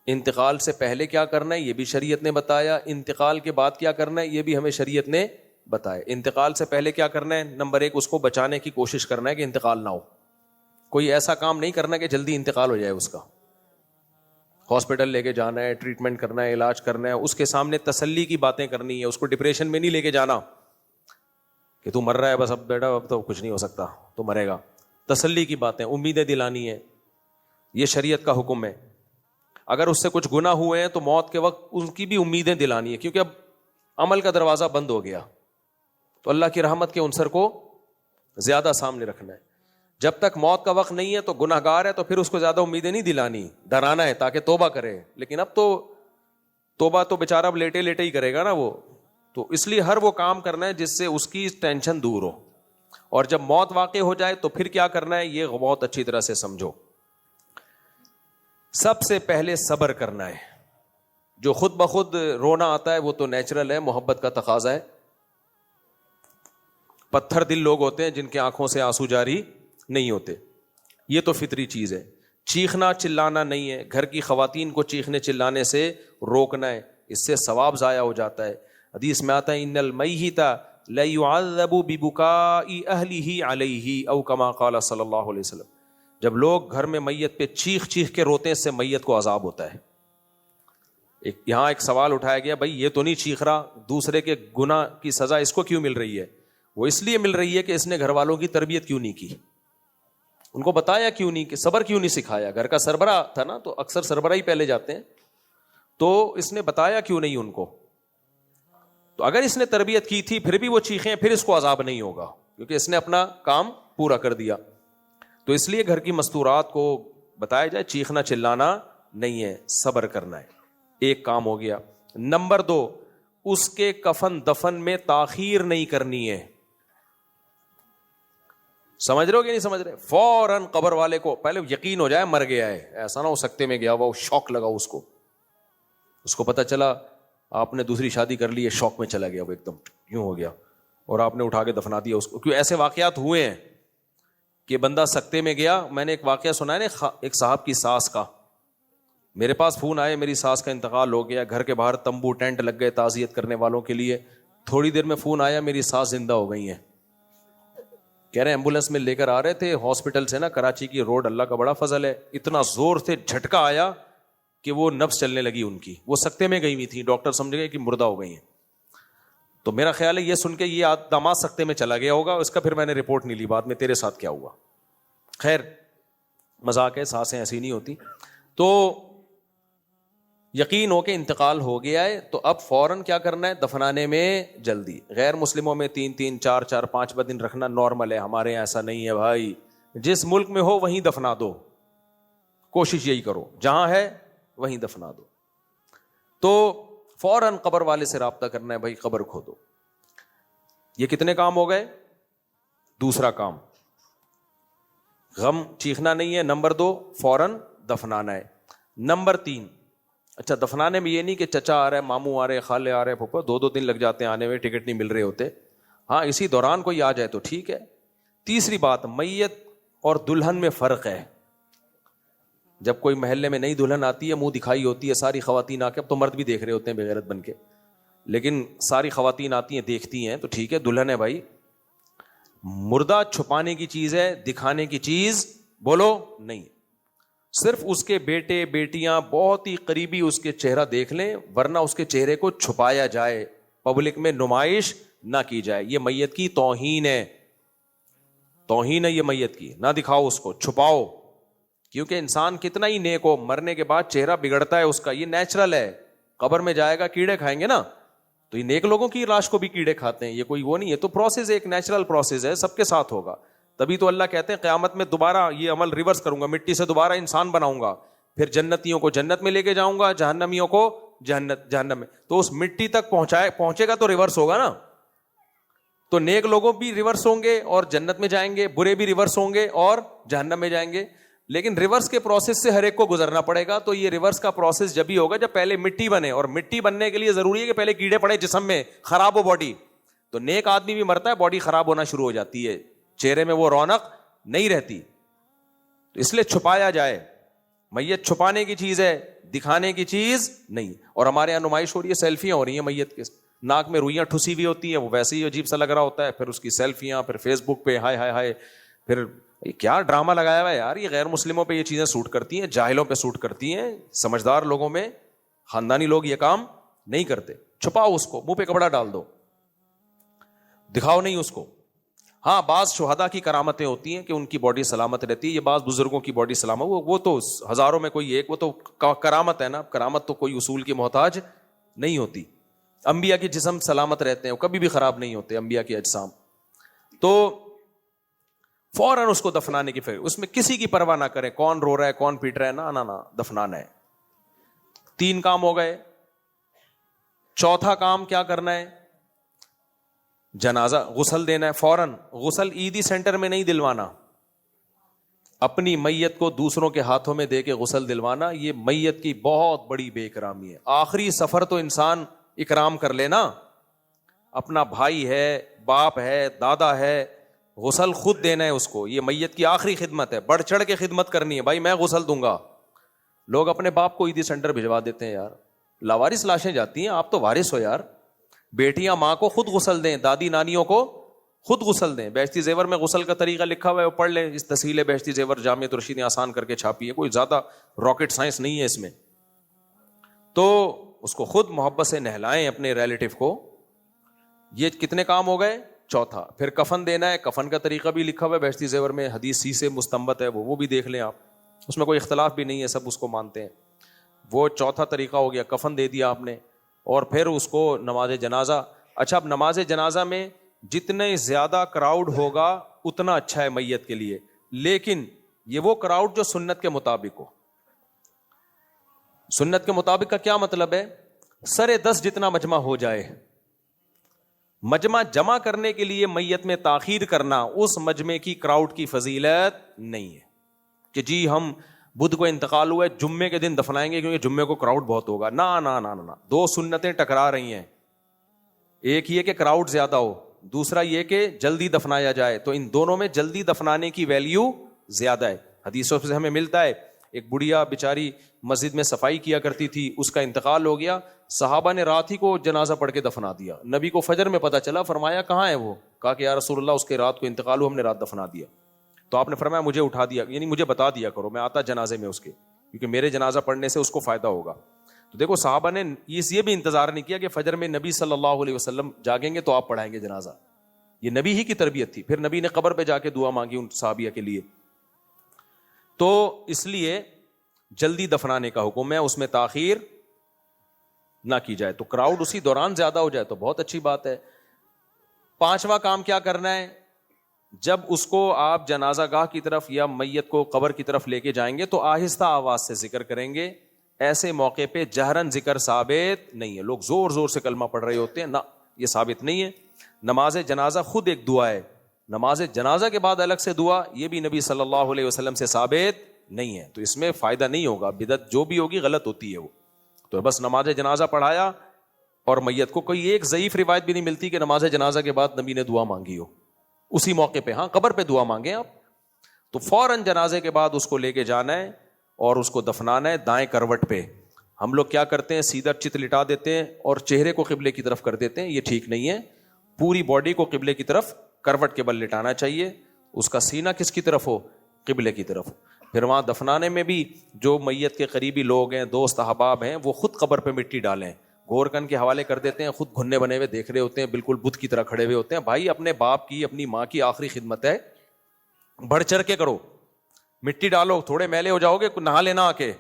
انتقال سے پہلے کیا کرنا ہے یہ بھی شریعت نے بتایا, انتقال کے بعد کیا کرنا ہے یہ بھی ہمیں شریعت نے بتایا. انتقال سے پہلے کیا کرنا ہے, نمبر 1 اس کو بچانے کی کوشش کرنا ہے کہ انتقال نہ ہو. کوئی ایسا کام نہیں کرنا کہ جلدی انتقال ہو جائے اس کا. ہاسپٹل لے کے جانا ہے, ٹریٹمنٹ کرنا ہے, علاج کرنا ہے, اس کے سامنے تسلی کی باتیں کرنی ہے, اس کو ڈپریشن میں نہیں لے کے جانا کہ تو مر رہا ہے بس اب بیٹا اب تو کچھ نہیں ہو سکتا تو مرے گا. تسلی کی باتیں, امیدیں دلانی ہے, یہ شریعت کا حکم ہے. اگر اس سے کچھ گناہ ہوئے ہیں تو موت کے وقت ان کی بھی امیدیں دلانی ہے, کیونکہ اب عمل کا دروازہ بند ہو گیا تو اللہ کی رحمت کے عنصر کو زیادہ سامنے رکھنا ہے. جب تک موت کا وقت نہیں ہے تو گناہ گار ہے تو پھر اس کو زیادہ امیدیں نہیں دلانی, ڈرانا ہے تاکہ توبہ کرے. لیکن اب تو توبہ تو بیچارہ اب لیٹے لیٹے ہی کرے گا نا وہ, تو اس لیے ہر وہ کام کرنا ہے جس سے اس کی ٹینشن دور ہو. اور جب موت واقع ہو جائے تو پھر کیا کرنا ہے یہ بہت اچھی طرح سے سمجھو. سب سے پہلے صبر کرنا ہے. جو خود بخود رونا آتا ہے وہ تو نیچرل ہے, محبت کا تقاضا ہے. پتھر دل لوگ ہوتے ہیں جن کے آنکھوں سے آنسو جاری نہیں ہوتے, یہ تو فطری چیز ہے. چیخنا چلانا نہیں ہے, گھر کی خواتین کو چیخنے چلانے سے روکنا ہے, اس سے ثواب ضائع ہو جاتا ہے. حدیث میں آتا ہے ان المیت لیعذب ببکاء اہلہ علیہ او کما قال صلی اللہ علیہ وسلم. جب لوگ گھر میں میت پہ چیخ چیخ کے روتے ہیں اس سے میت کو عذاب ہوتا ہے. یہاں ایک سوال اٹھایا گیا, بھائی یہ تو نہیں چیخ رہا, دوسرے کے گناہ کی سزا اس کو کیوں مل رہی ہے؟ وہ اس لیے مل رہی ہے کہ اس نے گھر والوں کی تربیت کیوں نہیں کی, ان کو بتایا کیوں نہیں, کہ صبر کیوں نہیں سکھایا. گھر کا سربراہ تھا نا, تو اکثر سربراہ ہی پہلے جاتے ہیں, تو اس نے بتایا کیوں نہیں ان کو. تو اگر اس نے تربیت کی تھی پھر بھی وہ چیخیں, پھر اس کو عذاب نہیں ہوگا کیونکہ اس نے اپنا کام پورا کر دیا. تو اس لیے گھر کی مستورات کو بتایا جائے چیخنا چلانا نہیں ہے, صبر کرنا ہے. ایک کام ہو گیا. نمبر 2, اس کے کفن دفن میں تاخیر نہیں کرنی ہے. سمجھ رہے ہو کہ نہیں سمجھ رہے؟ فوراً قبر والے کو پہلے یقین ہو جائے مر گیا ہے, ایسا نہ ہو سکتے میں گیا ہوا شوق لگا اس کو پتا چلا آپ نے دوسری شادی کر لی ہے, شوق میں چلا گیا وہ ایک دم یوں ہو گیا اور آپ نے اٹھا کے دفنا دیا اس کو. کیوں ایسے واقعات ہوئے ہیں کہ بندہ سکتے میں گیا. میں نے ایک واقعہ سنا ہے نا ایک صاحب کی ساس کا, میرے پاس فون آئے میری ساس کا انتقال ہو گیا, گھر کے باہر تمبو ٹینٹ لگ گئے تعزیت کرنے والوں کے لیے. تھوڑی دیر میں فون آیا میری ساس زندہ ہو گئی ہیں. کہہ رہے ایمبولینس میں لے کر آ رہے تھے ہاسپٹل سے نا, کراچی کی روڈ, اللہ کا بڑا فضل ہے, اتنا زور سے جھٹکا آیا کہ وہ نفس چلنے لگی ان کی. وہ سکتے میں گئی ہوئی تھی, ڈاکٹر سمجھ گئے کہ مردہ ہو گئی ہیں. تو میرا خیال ہے یہ سن کے یہ داماد سکتے میں چلا گیا ہوگا, اس کا پھر میں نے رپورٹ نہیں لی بعد میں تیرے ساتھ کیا ہوا. خیر مذاق ہے, سانسیں ایسی نہیں ہوتی. تو یقین ہو کہ انتقال ہو گیا ہے تو اب فوراً کیا کرنا ہے, دفنانے میں جلدی. غیر مسلموں میں 3 4 5 دن رکھنا نارمل ہے, ہمارے یہاں ایسا نہیں ہے بھائی. جس ملک میں ہو وہیں دفنا دو, کوشش یہی کرو جہاں ہے وہیں دفنا دو. تو فوراً قبر والے سے رابطہ کرنا ہے, بھائی قبر کھودو. یہ کتنے کام ہو گئے؟ دوسرا کام غم چیخنا نہیں ہے. نمبر 2 فوراً دفنانا ہے. نمبر 3 اچھا دفنانے میں یہ نہیں کہ چچا آ رہے, ماموں آ رہے, خالے آ رہے, پھپھا 2 دن لگ جاتے ہیں آنے میں, ٹکٹ نہیں مل رہے ہوتے. ہاں اسی دوران کوئی آ جائے تو ٹھیک ہے. تیسری بات, میت اور دلہن میں فرق ہے. جب کوئی محلے میں نئی دلہن آتی ہے, منہ دکھائی ہوتی ہے, ساری خواتین آ کے, اب تو مرد بھی دیکھ رہے ہوتے ہیں بے غیرت بن کے, لیکن ساری خواتین آتی ہیں دیکھتی ہیں تو ٹھیک ہے دلہن ہے بھائی. مردہ چھپانے کی چیز ہے, دکھانے کی چیز بولو نہیں. صرف اس کے بیٹے بیٹیاں بہت ہی قریبی اس کے چہرہ دیکھ لیں, ورنہ اس کے چہرے کو چھپایا جائے, پبلک میں نمائش نہ کی جائے. یہ میت کی توہین ہے, توہین ہے یہ میت کی. نہ دکھاؤ اس کو, چھپاؤ. کیونکہ انسان کتنا ہی نیک ہو, مرنے کے بعد چہرہ بگڑتا ہے اس کا, یہ نیچرل ہے. قبر میں جائے گا کیڑے کھائیں گے نا, تو یہ نیک لوگوں کی لاش کو بھی کیڑے کھاتے ہیں, یہ کوئی وہ نہیں ہے. تو پروسیس ایک نیچرل پروسیس ہے, سب کے ساتھ ہوگا. تبھی تو اللہ کہتے ہیں قیامت میں دوبارہ یہ عمل ریورس کروں گا, مٹی سے دوبارہ انسان بناؤں گا, پھر جنتیوں کو جنت میں لے کے جاؤں گا, جہنمیوں کو جہنم میں. تو اس مٹی تک پہنچے گا تو ریورس ہوگا نا. تو نیک لوگوں بھی ریورس ہوں گے اور جنت میں جائیں گے, برے بھی ریورس ہوں گے اور جہنم میں جائیں گے. لیکن ریورس کے پروسیس سے ہر ایک کو گزرنا پڑے گا. تو یہ ریورس کا پروسیس جب ہی ہوگا جب پہلے مٹی بنے, اور مٹی بننے کے لیے ضروری ہے کہ پہلے کیڑے پڑے جسم میں, خراب ہو باڈی. تو نیک آدمی بھی مرتا ہے, باڈی خراب ہونا شروع ہو جاتی ہے, چہرے میں وہ رونق نہیں رہتی. تو اس لیے چھپایا جائے. میت چھپانے کی چیز ہے, دکھانے کی چیز نہیں. اور ہمارے یہاں نمائش ہو رہی ہے, سیلفیاں ہو رہی ہیں میت کے, ناک میں روئیاں ٹھسی ہوئی ہوتی ہیں, وہ ویسے ہی عجیب سا لگ رہا ہوتا ہے, پھر اس کی سیلفیاں, پھر فیس بک پہ ہائے ہائے ہائے, پھر کیا ڈرامہ لگایا ہوا ہے یار. یہ غیر مسلموں پہ یہ چیزیں سوٹ کرتی ہیں, جاہلوں پہ سوٹ کرتی ہیں, سمجھدار لوگوں میں, خاندانی لوگ یہ کام نہیں کرتے. چھپاؤ اس کو, منہ پہ کپڑا ڈال دو, دکھاؤ نہیں اس کو. ہاں بعض شہداء کی کرامتیں ہوتی ہیں کہ ان کی باڈی سلامت رہتی ہے, یہ بعض بزرگوں کی باڈی سلامت, وہ تو ہزاروں میں کوئی ایک, وہ تو کرامت ہے نا. کرامت تو کوئی اصول کی محتاج نہیں ہوتی. انبیاء کے جسم سلامت رہتے ہیں, وہ کبھی بھی خراب نہیں ہوتے انبیاء کے اجسام. تو فوراً اس کو دفنانے کی فکر, اس میں کسی کی پرواہ نہ کریں کون رو رہا ہے کون پیٹ رہا ہے, نہ نہ دفنانا ہے. 3 کام ہو گئے. چوتھا کام کیا کرنا ہے؟ جنازہ غسل دینا ہے فوراً. غسل عیدی سینٹر میں نہیں دلوانا, اپنی میت کو دوسروں کے ہاتھوں میں دے کے غسل دلوانا, یہ میت کی بہت بڑی بے اکرامی ہے. آخری سفر تو انسان اکرام کر لینا, اپنا بھائی ہے, باپ ہے, دادا ہے, غسل خود دینا ہے اس کو. یہ میت کی آخری خدمت ہے, بڑھ چڑھ کے خدمت کرنی ہے. بھائی میں غسل دوں گا. لوگ اپنے باپ کو عیدی سینٹر بھجوا دیتے ہیں یار, لاوارث لاشیں جاتی ہیں, آپ تو وارث ہو یار. بیٹیاں ماں کو خود غسل دیں, دادی نانیوں کو خود غسل دیں. بہشتی زیور میں غسل کا طریقہ لکھا ہوا ہے, وہ پڑھ لیں. اس تحصیل بہشتی زیور جامعۃ الرشید نے آسان کر کے چھاپی ہے, کوئی زیادہ راکٹ سائنس نہیں ہے اس میں. تو اس کو خود محبت سے نہلائیں اپنے ریلیٹو کو. یہ کتنے کام ہو گئے؟ چوتھا. پھر کفن دینا ہے, کفن کا طریقہ بھی لکھا ہوا ہے بہشتی زیور میں, حدیث سی سے مستنبط ہے, وہ بھی دیکھ لیں آپ, اس میں کوئی اختلاف بھی نہیں ہے, سب اس کو مانتے ہیں. وہ چوتھا طریقہ ہو گیا, کفن دے دیا آپ نے. اور پھر اس کو نماز جنازہ. اچھا, اب نماز جنازہ میں جتنے زیادہ کراؤڈ ہوگا اتنا اچھا ہے میت کے لیے, لیکن یہ وہ کراؤڈ جو سنت کے مطابق ہو. سنت کے مطابق کا کیا مطلب ہے؟ 10:30 جتنا مجمع ہو جائے. مجمع جمع کرنے کے لیے میت میں تاخیر کرنا اس مجمع کی کراؤڈ کی فضیلت نہیں ہے کہ جی ہم بدھ کو انتقال ہوا ہے, جمعے کے دن دفنائیں گے کیونکہ جمعے کو کراؤڈ بہت ہوگا. نا نا نا نا, 2 سنتیں ٹکرا رہی ہیں. ایک یہ کہ کراؤڈ زیادہ ہو, دوسرا یہ کہ جلدی دفنایا جائے. تو ان دونوں میں جلدی دفنانے کی ویلیو زیادہ ہے. حدیثوں سے ہمیں ملتا ہے, ایک بڑھیا بیچاری مسجد میں صفائی کیا کرتی تھی, اس کا انتقال ہو گیا, صحابہ نے رات ہی کو جنازہ پڑھ کے دفنا دیا. نبی کو فجر میں پتہ چلا, فرمایا کہاں ہے وہ؟ کہا کہ یا رسول اللہ اس کے رات کو انتقال ہو, ہم نے رات دفنا دیا. تو آپ نے فرمایا مجھے اٹھا دیا, یعنی مجھے بتا دیا کرو, میں آتا جنازے میں اس کے, کیونکہ میرے جنازہ پڑھنے سے اس کو فائدہ ہوگا. تو دیکھو صحابہ نے یہ بھی انتظار نہیں کیا کہ فجر میں نبی صلی اللہ علیہ وسلم جاگیں گے تو آپ پڑھائیں گے جنازہ. یہ نبی ہی کی تربیت تھی. پھر نبی نے قبر پہ جا کے دعا مانگی ان صحابیہ کے لیے. تو اس لیے جلدی دفنانے کا حکم ہے, اس میں تاخیر نہ کی جائے. تو کراؤڈ اسی دوران زیادہ ہو جائے تو بہت اچھی بات ہے. 5واں کام کیا کرنا ہے؟ جب اس کو آپ جنازہ گاہ کی طرف یا میت کو قبر کی طرف لے کے جائیں گے تو آہستہ آواز سے ذکر کریں گے. ایسے موقع پہ جہرن ذکر ثابت نہیں ہے. لوگ زور زور سے کلمہ پڑھ رہے ہوتے ہیں, نہ, یہ ثابت نہیں ہے. نماز جنازہ خود ایک دعا ہے, نماز جنازہ کے بعد الگ سے دعا, یہ بھی نبی صلی اللہ علیہ وسلم سے ثابت نہیں ہے. تو اس میں فائدہ نہیں ہوگا, بدعت جو بھی ہوگی غلط ہوتی ہے وہ. تو بس نماز جنازہ پڑھایا, اور میت کو کوئی ایک ضعیف روایت بھی نہیں ملتی کہ نماز جنازہ کے بعد نبی نے دعا مانگی ہو اسی موقع پہ. ہاں قبر پہ دعا مانگیں آپ. تو فوراً جنازے کے بعد اس کو لے کے جانا ہے اور اس کو دفنانا ہے دائیں کروٹ پہ. ہم لوگ کیا کرتے ہیں, سیدھا چت لٹا دیتے ہیں اور چہرے کو قبلے کی طرف کر دیتے ہیں. یہ ٹھیک نہیں ہے. پوری باڈی کو قبلے کی طرف کروٹ کے بل لٹانا چاہیے. اس کا سینہ کس کی طرف ہو؟ قبلے کی طرف. پھر وہاں دفنانے میں بھی جو میت کے قریبی لوگ ہیں, دوست احباب ہیں, وہ خود قبر پہ مٹی ڈالیں. گورکن کے حوالے کر دیتے ہیں, خود گھننے بنے ہوئے دیکھ رہے ہوتے ہیں, بالکل بت کی طرح کھڑے ہوئے ہوتے ہیں. بھائی اپنے باپ کی اپنی ماں کی آخری خدمت ہے, بڑھ چڑھ کے کرو. مٹی ڈالو, تھوڑے میلے ہو جاؤ گے, نہا لینا آ کے,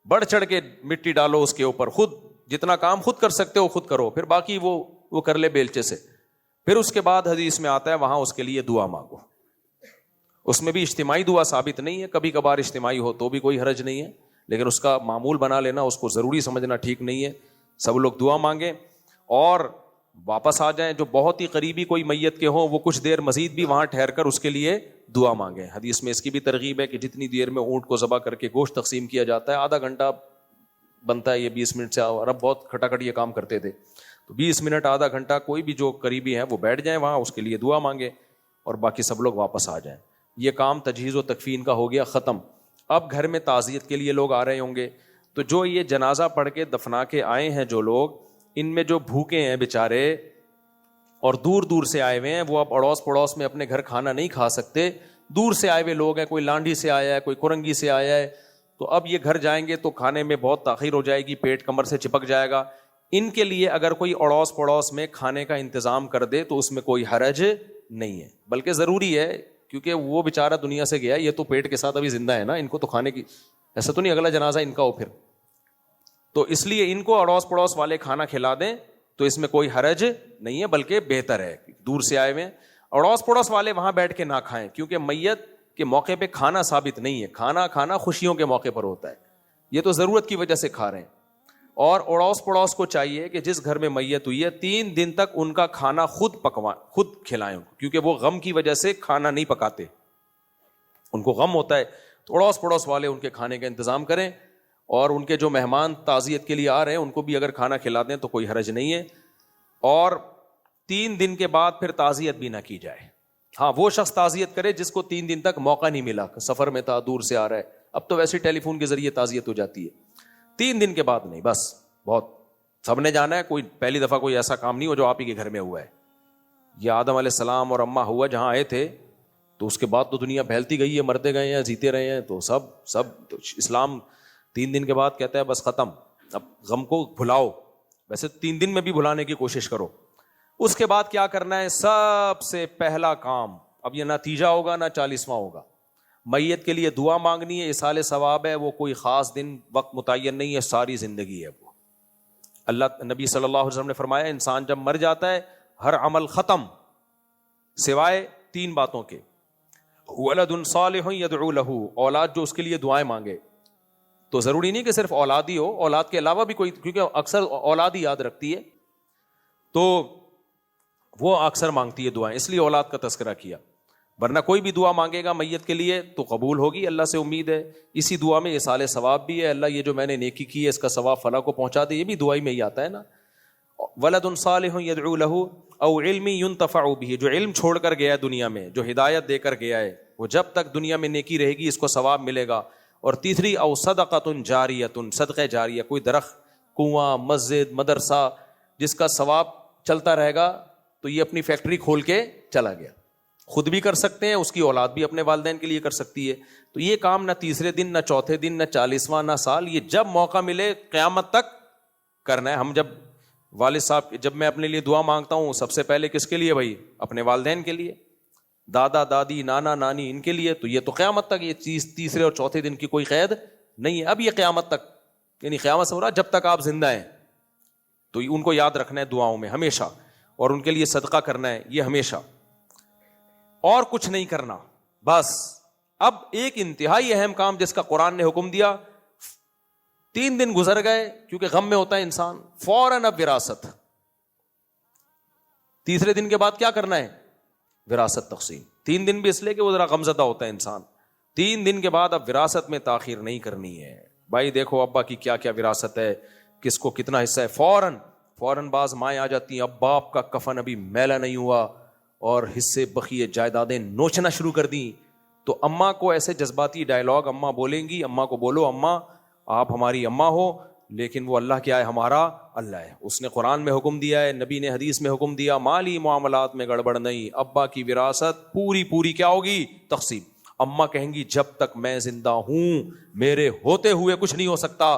بڑھ چڑھ کے مٹی ڈالو اس کے اوپر. خود جتنا کام خود کر سکتے ہو خود کرو, پھر باقی وہ کر لے بیلچے سے. پھر اس کے بعد حدیث میں آتا ہے وہاں اس کے لیے دعا مانگو. اس میں بھی اجتماعی دعا ثابت نہیں ہے, کبھی کبھار اجتماعی ہو تو بھی کوئی حرج نہیں ہے, لیکن اس کا معمول بنا لینا, اس کو ضروری سمجھنا ٹھیک نہیں ہے. سب لوگ دعا مانگیں اور واپس آ جائیں. جو بہت ہی قریبی کوئی میت کے ہوں وہ کچھ دیر مزید بھی وہاں ٹھہر کر اس کے لیے دعا مانگیں. حدیث میں اس کی بھی ترغیب ہے کہ جتنی دیر میں اونٹ کو ذبح کر کے گوشت تقسیم کیا جاتا ہے, آدھا گھنٹہ بنتا ہے, یہ 20 منٹ سے. عرب بہت کھٹاکھٹ یہ کام کرتے تھے, تو 20 منٹ آدھا گھنٹہ کوئی بھی جو قریبی ہیں وہ بیٹھ جائیں وہاں, اس کے لیے دعا مانگیں اور باقی سب لوگ واپس آ جائیں. یہ کام تجہیز و تکفین کا ہو گیا ختم. اب گھر میں تعزیت کے لیے لوگ آ رہے ہوں گے, تو جو یہ جنازہ پڑھ کے دفنا کے آئے ہیں جو لوگ، ان میں جو بھوکے ہیں بیچارے اور دور دور سے آئے ہوئے ہیں، وہ اب اڑوس پڑوس میں اپنے گھر کھانا نہیں کھا سکتے، دور سے آئے ہوئے لوگ ہیں، کوئی لانڈی سے آیا ہے، کوئی کرنگی سے آیا ہے، تو اب یہ گھر جائیں گے تو کھانے میں بہت تاخیر ہو جائے گی، پیٹ کمر سے چپک جائے گا. ان کے لیے اگر کوئی اڑوس پڑوس میں کھانے کا انتظام کر دے تو اس میں کوئی حرج نہیں ہے، بلکہ ضروری ہے، کیونکہ وہ بیچارہ دنیا سے گیا، یہ تو پیٹ کے ساتھ ابھی زندہ ہے نا، ان کو تو کھانے کی، ایسا تو نہیں اگلا جنازہ ان کا ہو پھر، تو اس لیے ان کو اڑوس پڑوس والے کھانا کھلا دیں تو اس میں کوئی حرج نہیں ہے، بلکہ بہتر ہے. دور سے آئے ہوئے ہیں، اڑوس پڑوس والے وہاں بیٹھ کے نہ کھائیں، کیونکہ میت کے موقع پہ کھانا ثابت نہیں ہے، کھانا خوشیوں کے موقع پر ہوتا ہے، یہ تو ضرورت کی وجہ سے کھا رہے ہیں. اور اڑوس پڑوس کو چاہیے کہ جس گھر میں میت ہوئی ہے 3 دن تک ان کا کھانا خود کھلائیں، کیونکہ وہ غم کی وجہ سے کھانا نہیں پکاتے، ان کو غم ہوتا ہے، تو اڑوس پڑوس والے ان کے کھانے کا انتظام کریں، اور ان کے جو مہمان تعزیت کے لیے آ رہے ہیں ان کو بھی اگر کھانا کھلا دیں تو کوئی حرج نہیں ہے. اور 3 دن کے بعد پھر تعزیت بھی نہ کی جائے. ہاں وہ شخص تعزیت کرے جس کو 3 دن تک موقع نہیں ملا، سفر میں تھا، دور سے آ رہا ہے، اب تو ویسے ٹیلی فون کے ذریعے تعزیت ہو جاتی ہے. 3 دن کے بعد نہیں، بس بہت، سب نے جانا ہے، کوئی پہلی دفعہ کوئی ایسا کام نہیں ہو جو آپ ہی کے گھر میں ہوا ہے. یہ آدم علیہ السلام اور اماں ہوا جہاں آئے تھے، تو اس کے بعد تو دنیا پھیلتی گئی ہے، مرتے گئے ہیں، جیتے رہے ہیں، تو سب اسلام 3 دن کے بعد کہتا ہے بس ختم، اب غم کو بھلاؤ، ویسے 3 دن میں بھی بھلانے کی کوشش کرو. اس کے بعد کیا کرنا ہے؟ سب سے پہلا کام، اب یہ نہ تیجا ہوگا نہ 40واں ہوگا، میت کے لیے دعا مانگنی ہے، ایصال ثواب ہے، وہ کوئی خاص دن وقت متعین نہیں ہے، ساری زندگی ہے وہ. اللہ نبی صلی اللہ علیہ وسلم نے فرمایا انسان جب مر جاتا ہے ہر عمل ختم سوائے 3 باتوں کے، ولد صالح یدعو له، اولاد جو اس کے لیے دعائیں مانگے. تو ضروری نہیں کہ صرف اولاد ہی ہو، اولاد کے علاوہ بھی کوئی، کیونکہ اکثر اولاد ہی یاد رکھتی ہے، تو وہ اکثر مانگتی ہے دعائیں، اس لیے اولاد کا تذکرہ کیا. ورنہ کوئی بھی دعا مانگے گا میت کے لیے تو قبول ہوگی، اللہ سے امید ہے. اسی دعا میں ایصال ثواب بھی ہے، اللہ یہ جو میں نے نیکی کی ہے اس کا ثواب فلاں کو پہنچا دے، یہ بھی دعائی میں ہی آتا ہے نا. ولد صالح یدعو له او علم ينتفع به، جو علم چھوڑ کر گیا ہے دنیا میں، جو ہدایت دے کر گیا ہے، وہ جب تک دنیا میں نیکی رہے گی اس کو ثواب ملے گا. اور تیسری او صدقۃ جاریۃ، صدقہ جاریہ، کوئی درخت، کنواں، مسجد، مدرسہ جس کا ثواب چلتا رہے گا، تو یہ اپنی فیکٹری کھول کے چلا گیا، خود بھی کر سکتے ہیں، اس کی اولاد بھی اپنے والدین کے لیے کر سکتی ہے. تو یہ کام نہ تیسرے دن، نہ چوتھے دن، نہ 40واں، نہ سال، یہ جب موقع ملے قیامت تک کرنا ہے. ہم جب والد صاحب، جب میں اپنے لیے دعا مانگتا ہوں سب سے پہلے کس کے لیے بھائی؟ اپنے والدین کے لیے، دادا دادی نانا نانی، ان کے لیے. تو یہ تو قیامت تک، یہ چیز تیسرے اور چوتھے دن کی کوئی قید نہیں ہے. اب یہ قیامت تک، یعنی قیامت سے ہو رہا جب تک آپ زندہ ہیں، تو ان کو یاد رکھنا ہے دعاؤں میں ہمیشہ، اور ان کے لیے صدقہ کرنا ہے، یہ ہمیشہ، اور کچھ نہیں کرنا بس. اب ایک انتہائی اہم کام جس کا قرآن نے حکم دیا، 3 دن گزر گئے، کیونکہ غم میں ہوتا ہے انسان، فوراً اب وراثت. تیسرے دن کے بعد کیا کرنا ہے؟ وراثت تقسیم. 3 دن بھی اس لیے کہ وہ ذرا غمزدہ ہوتا ہے انسان. 3 دن کے بعد اب وراثت میں تاخیر نہیں کرنی ہے. بھائی دیکھو ابا کی کیا کیا وراثت ہے، کس کو کتنا حصہ ہے، فوراً بعض مائیں آ جاتی ہیں، اب باپ کا کفن ابھی میلا نہیں ہوا اور حصے بقیے جائیدادیں نوچنا شروع کر دیں. تو اماں کو ایسے جذباتی ڈائلاگ اماں بولیں گی، اماں کو بولو اماں آپ ہماری اماں ہو، لیکن وہ اللہ کیا ہے؟ ہمارا اللہ ہے. اس نے قرآن میں حکم دیا ہے، نبی نے حدیث میں حکم دیا، مالی معاملات میں گڑبڑ نہیں. ابا کی وراثت پوری کیا ہوگی؟ تقسیم. اماں کہیں گی جب تک میں زندہ ہوں میرے ہوتے ہوئے کچھ نہیں ہو سکتا.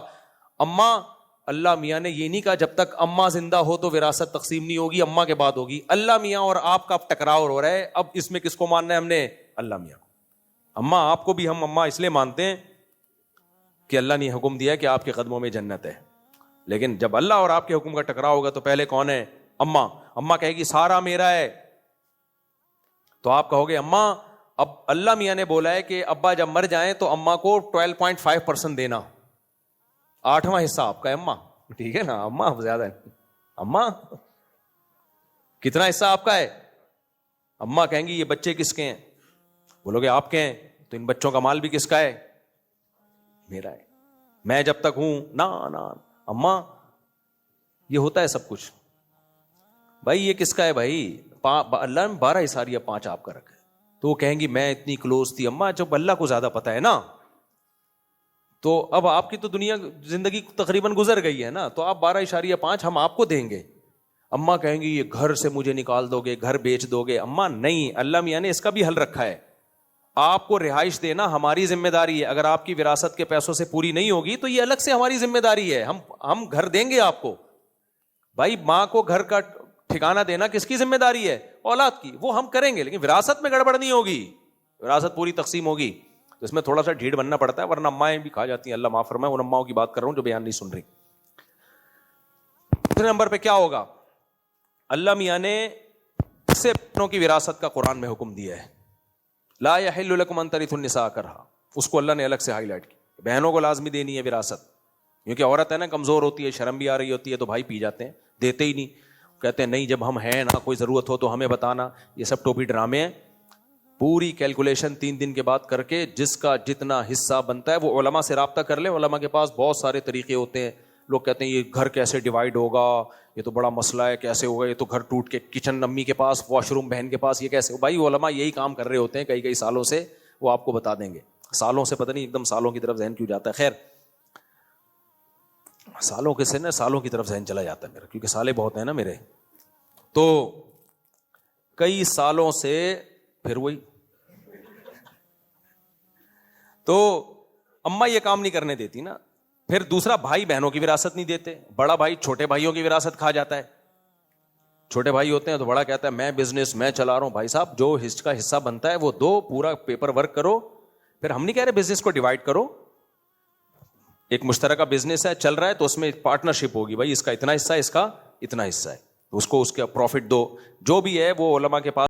اماں، اللہ میاں نے یہ نہیں کہا جب تک اماں زندہ ہو تو وراثت تقسیم نہیں ہوگی، اماں کے بعد ہوگی. اللہ میاں اور آپ کا ٹکراؤ ہو رہا ہے، اب اس میں کس کو ماننا ہے ہم نے؟ اللہ میاں کو. اماں آپ کو بھی ہم اماں اس لیے مانتے ہیں کہ اللہ نے حکم دیا کہ آپ کے قدموں میں جنت ہے، لیکن جب اللہ اور آپ کے حکم کا ٹکراؤ ہوگا تو پہلے کون ہے؟ اماں. اماں کہے گی سارا میرا ہے، تو آپ کہو گے اماں اب اللہ میاں نے بولا ہے کہ ابا جب مر جائیں تو اماں کو 12.5% دینا، 8واں حصہ آپ کا ہے اماں. ٹھیک ہے نا، اماں زیادہ ہے. اماں کتنا حصہ آپ کا ہے؟ اماں کہیں گی یہ بچے کس کے ہیں؟ بولو گے آپ کے ہیں، تو ان بچوں کا مال بھی کس کا ہے؟ میرا ہے، میں جب تک ہوں. نا اماں یہ ہوتا ہے سب کچھ. بھائی یہ کس کا ہے بھائی؟ اللہ نے 12 حصہ دیا، 5 آپ کا رکھا ہے. تو وہ کہیں گی میں اتنی کلوز تھی اماں. جب اللہ کو زیادہ پتا ہے نا، تو اب آپ کی تو دنیا زندگی تقریباً گزر گئی ہے نا, تو آپ 12.5 ہم آپ کو دیں گے. اماں کہیں گی یہ گھر سے مجھے نکال دو گے, گھر بیچ دو گے. اماں نہیں, اللہ میاں نے اس کا بھی حل رکھا ہے. آپ کو رہائش دینا ہماری ذمہ داری ہے. اگر آپ کی وراثت کے پیسوں سے پوری نہیں ہوگی تو یہ الگ سے ہماری ذمہ داری ہے, ہم گھر دیں گے آپ کو. بھائی ماں کو گھر کا ٹھکانہ دینا کس کی ذمہ داری ہے؟ اولاد کی. وہ ہم کریں گے, لیکن وراثت میں گڑبڑ نہیں ہوگی, وراثت پوری تقسیم ہوگی. تو اس میں تھوڑا سا ڈھیڑ بننا پڑتا ہے, ورنہ امائیں بھی کھا جاتی ہیں, اللہ معاف فرمائے. ان اماؤں کی بات کر رہا ہوں جو بیان نہیں سن رہی. دوسرے نمبر پہ کیا ہوگا؟ اللہ میاں نے سے بہنوں کی وراثت کا قرآن میں حکم دیا ہے. لا یحل لکم ان ترثوا النساء کرہا, اس کو اللہ نے الگ سے ہائی لائٹ کیا. بہنوں کو لازمی دینی ہے وراثت, کیونکہ عورت ہے نا, کمزور ہوتی ہے, شرم بھی آ رہی ہوتی ہے, تو بھائی پی جاتے ہیں, دیتے ہی نہیں. کہتے ہیں نہیں جب ہم ہیں نا, کوئی ضرورت ہو تو ہمیں بتانا. یہ سب ٹوپی ڈرامے ہیں. پوری کیلکولیشن 3 دن کے بعد کر کے جس کا جتنا حصہ بنتا ہے وہ علماء سے رابطہ کر لیں. علماء کے پاس بہت سارے طریقے ہوتے ہیں. لوگ کہتے ہیں یہ گھر کیسے ڈیوائیڈ ہوگا, یہ تو بڑا مسئلہ ہے, کیسے ہوگا, یہ تو گھر ٹوٹ کے کچن امی کے پاس, واش روم بہن کے پاس, یہ کیسے. بھائی علماء یہی کام کر رہے ہوتے ہیں کئی سالوں سے, وہ آپ کو بتا دیں گے. سالوں سے پتہ نہیں ایک دم سالوں کی طرف ذہن کیوں جاتا ہے. خیر, سالوں کے سے نا سالوں کی طرف ذہن چلا جاتا ہے میرا, کیونکہ سالے بہت ہیں نا میرے. تو کئی سالوں سے پھر وہی, تو اماں یہ کام نہیں کرنے دیتی نا. پھر دوسرا, بھائی بہنوں کی وراثت نہیں دیتے. بڑا بھائی چھوٹے بھائیوں کی وراثت کھا جاتا ہے. چھوٹے بھائی ہوتے ہیں تو بڑا کہتا ہے میں بزنس میں چلا رہا ہوں. بھائی صاحب جو کا حصہ بنتا ہے وہ دو, پورا پیپر ورک کرو. پھر ہم نہیں کہہ رہے بزنس کو ڈیوائڈ کرو, ایک مشترکہ بزنس ہے چل رہا ہے تو اس میں پارٹنرشپ ہوگی. بھائی اس کا اتنا حصہ ہے, اس کا اتنا حصہ ہے, اس کو اس کا پروفٹ دو. جو بھی ہے وہ علماء کے پاس